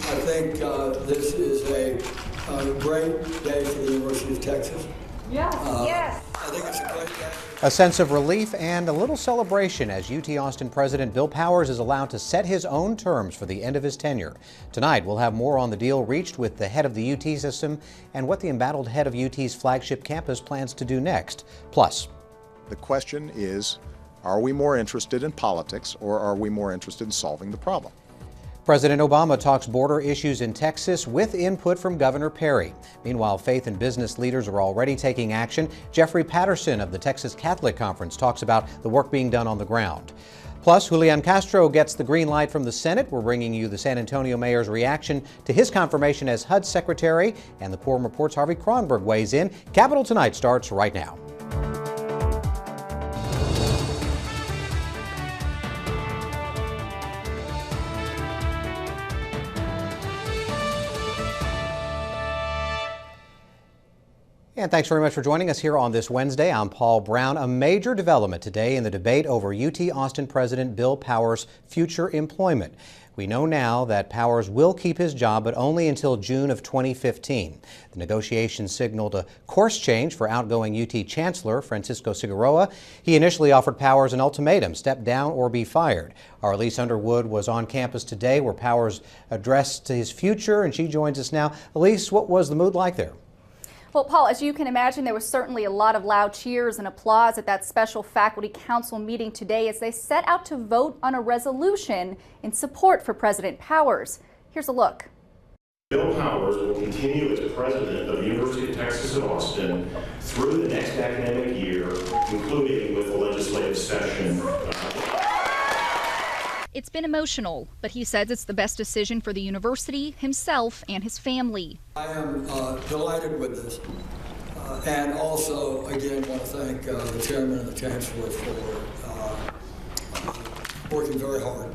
I think this is a great day for the University of Texas. Yes. Yes. I think it's a great day. A sense of relief and a little celebration as UT Austin President Bill Powers is allowed to set his own terms for the end of his tenure. Tonight, we'll have more on the deal reached with the head of the UT system and what the embattled head of UT's flagship campus plans to do next. Plus, the question is, are we more interested in politics or are we more interested in solving the problem? President Obama talks border issues in Texas with input from Governor Perry. Meanwhile, faith and business leaders are already taking action. Jeffrey Patterson of the Texas Catholic Conference talks about the work being done on the ground. Plus, Julian Castro gets the green light from the Senate. We're bringing you the San Antonio mayor's reaction to his confirmation as HUD secretary, and the Quorum Report's Harvey Kronberg weighs in. Capitol Tonight starts right now. And thanks very much for joining us here on this Wednesday. I'm Paul Brown. A major development today in the debate over UT Austin President Bill Powers' future employment. We know now that Powers will keep his job, but only until June of 2015. The negotiations signaled a course change for outgoing UT Chancellor Francisco Cigarroa. He initially offered Powers an ultimatum: step down or be fired. Our Elise Underwood was on campus today where Powers addressed his future, and she joins us now. Elise, what was the mood like there? Well, Paul, as you can imagine, there was certainly a lot of loud cheers and applause at that special faculty council meeting today as they set out to vote on a resolution in support for President Powers. Here's a look. Bill Powers will continue as president of the University of Texas at Austin through the next academic year, including with the legislative session. It's been emotional, but he says it's the best decision for the university, himself, and his family. I am delighted with this. And also, again, want to thank the chairman and the chancellor for working very hard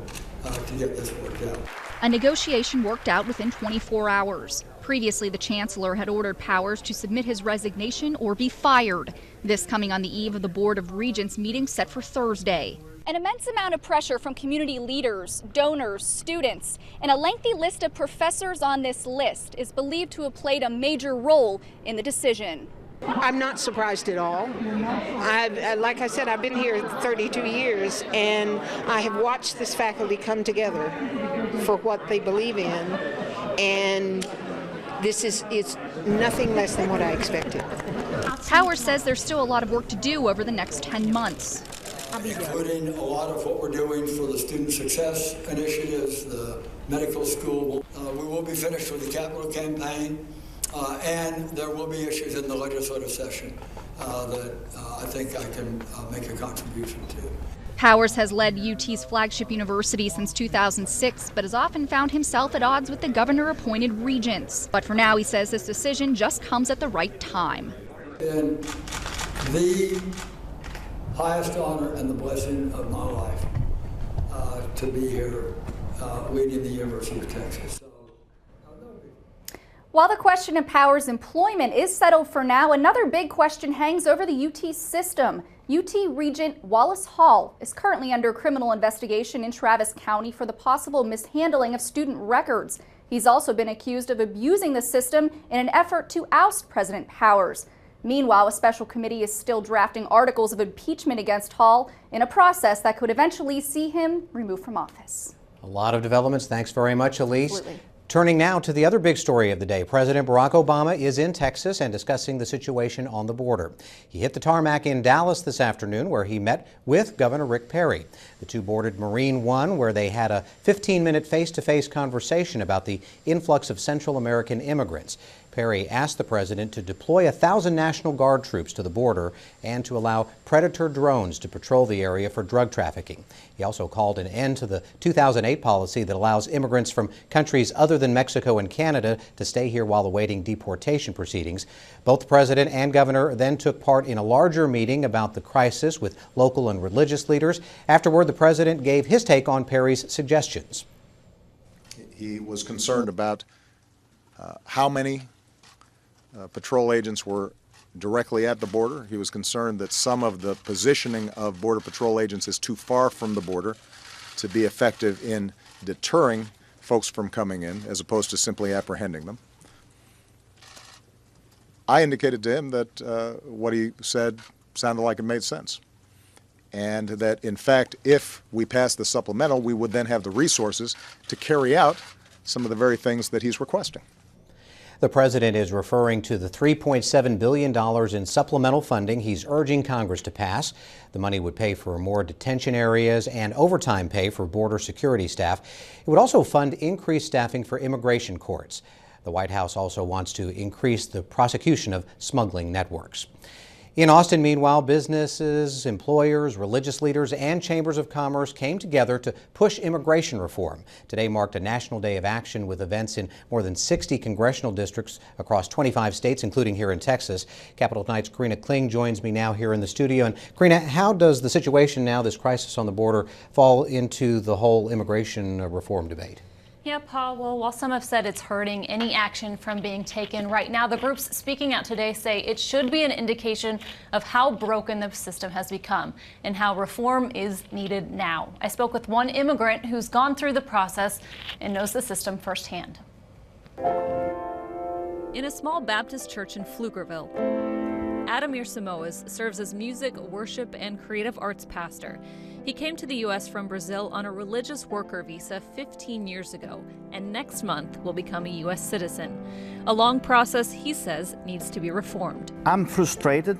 to get this worked out. A negotiation worked out within 24 hours. Previously, the chancellor had ordered Powers to submit his resignation or be fired. This coming on the eve of the Board of Regents meeting set for Thursday. An immense amount of pressure from community leaders, donors, students, and a lengthy list of professors on this list is believed to have played a major role in the decision. I'm not surprised at all. Like I said, I've been here 32 years, and I have watched this faculty come together for what they believe in, and it's nothing less than what I expected. Powers says there's still a lot of work to do over the next 10 months. Including a lot of what we're doing for the student success initiatives, the medical school. We will be finished with the capital campaign, and there will be issues in the legislative session that I think I can make a contribution to. Powers has led UT's flagship university since 2006, but has often found himself at odds with the governor-appointed regents. But for now, he says this decision just comes at the right time. And the highest honor and the blessing of my life to be here leading the University of Texas. While the question of Powers' employment is settled for now, another big question hangs over the UT system. UT Regent Wallace Hall is currently under criminal investigation in Travis County for the possible mishandling of student records. He's also been accused of abusing the system in an effort to oust President Powers. Meanwhile, a special committee is still drafting articles of impeachment against Hall in a process that could eventually see him removed from office. A lot of developments. Thanks very much, Elise. Absolutely. Turning now to the other big story of the day. President Barack Obama is in Texas and discussing the situation on the border. He hit the tarmac in Dallas this afternoon where he met with Governor Rick Perry. The two boarded Marine One where they had a 15-minute face-to-face conversation about the influx of Central American immigrants. Perry asked the president to deploy 1,000 National Guard troops to the border and to allow Predator drones to patrol the area for drug trafficking. He also called an end to the 2008 policy that allows immigrants from countries other than Mexico and Canada to stay here while awaiting deportation proceedings. Both the president and governor then took part in a larger meeting about the crisis with local and religious leaders. Afterward, the president gave his take on Perry's suggestions. He was concerned about how many patrol agents were directly at the border. He was concerned that some of the positioning of Border Patrol agents is too far from the border to be effective in deterring folks from coming in as opposed to simply apprehending them. I indicated to him that what he said sounded like it made sense, and that, in fact, if we passed the supplemental, we would then have the resources to carry out some of the very things that he's requesting. The president is referring to the $3.7 billion in supplemental funding he's urging Congress to pass. The money would pay for more detention areas and overtime pay for border security staff. It would also fund increased staffing for immigration courts. The White House also wants to increase the prosecution of smuggling networks. In Austin, meanwhile, businesses, employers, religious leaders, and chambers of commerce came together to push immigration reform. Today marked a national day of action with events in more than 60 congressional districts across 25 states, including here in Texas. Capitol Tonight's Karina Kling joins me now here in the studio. And Karina, how does the situation now, this crisis on the border, fall into the whole immigration reform debate? Yeah, Paul, well, while some have said it's hurting any action from being taken right now, the groups speaking out today say it should be an indication of how broken the system has become and how reform is needed now. I spoke with one immigrant who's gone through the process and knows the system firsthand. In a small Baptist church in Pflugerville, Adamir Samoas serves as music, worship, and creative arts pastor. He came to the U.S. from Brazil on a religious worker visa 15 years ago, and next month will become a U.S. citizen. A long process, he says, needs to be reformed. I'm frustrated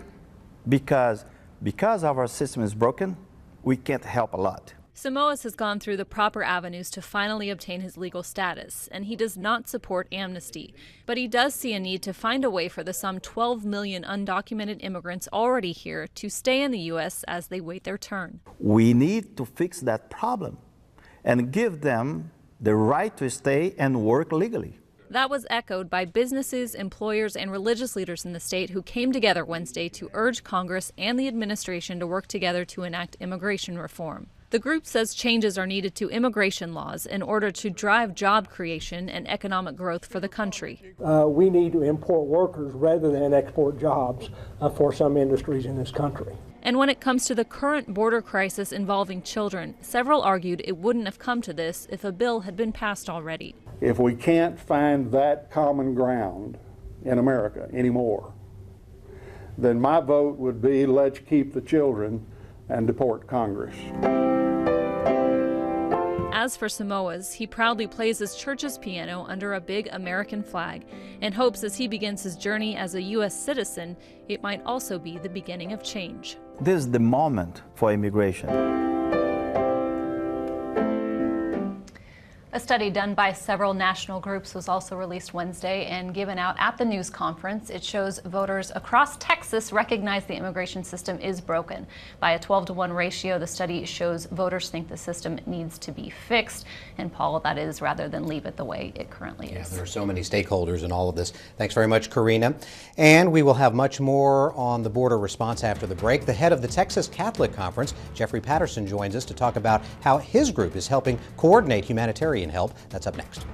because our system is broken, we can't help a lot. Samoas has gone through the proper avenues to finally obtain his legal status, and he does not support amnesty. But he does see a need to find a way for the some 12 million undocumented immigrants already here to stay in the U.S. as they wait their turn. We need to fix that problem and give them the right to stay and work legally. That was echoed by businesses, employers, and religious leaders in the state who came together Wednesday to urge Congress and the administration to work together to enact immigration reform. The group says changes are needed to immigration laws in order to drive job creation and economic growth for the country. We need to import workers rather than export jobs for some industries in this country. And when it comes to the current border crisis involving children, several argued it wouldn't have come to this if a bill had been passed already. If we can't find that common ground in America anymore, then my vote would be let's keep the children and deport Congress. As for Samoas, he proudly plays his church's piano under a big American flag and hopes as he begins his journey as a U.S. citizen, it might also be the beginning of change. This is the moment for immigration. A study done by several national groups was also released Wednesday and given out at the news conference. It shows voters across Texas recognize the immigration system is broken. By a 12-to-1 ratio, the study shows voters think the system needs to be fixed. And Paul, that is rather than leave it the way it currently is. Yeah, there are so many stakeholders in all of this. Thanks very much, Karina. And we will have much more on the border response after the break. The head of the Texas Catholic Conference, Jeffrey Patterson, joins us to talk about how his group is helping coordinate humanitarian help. That's up next.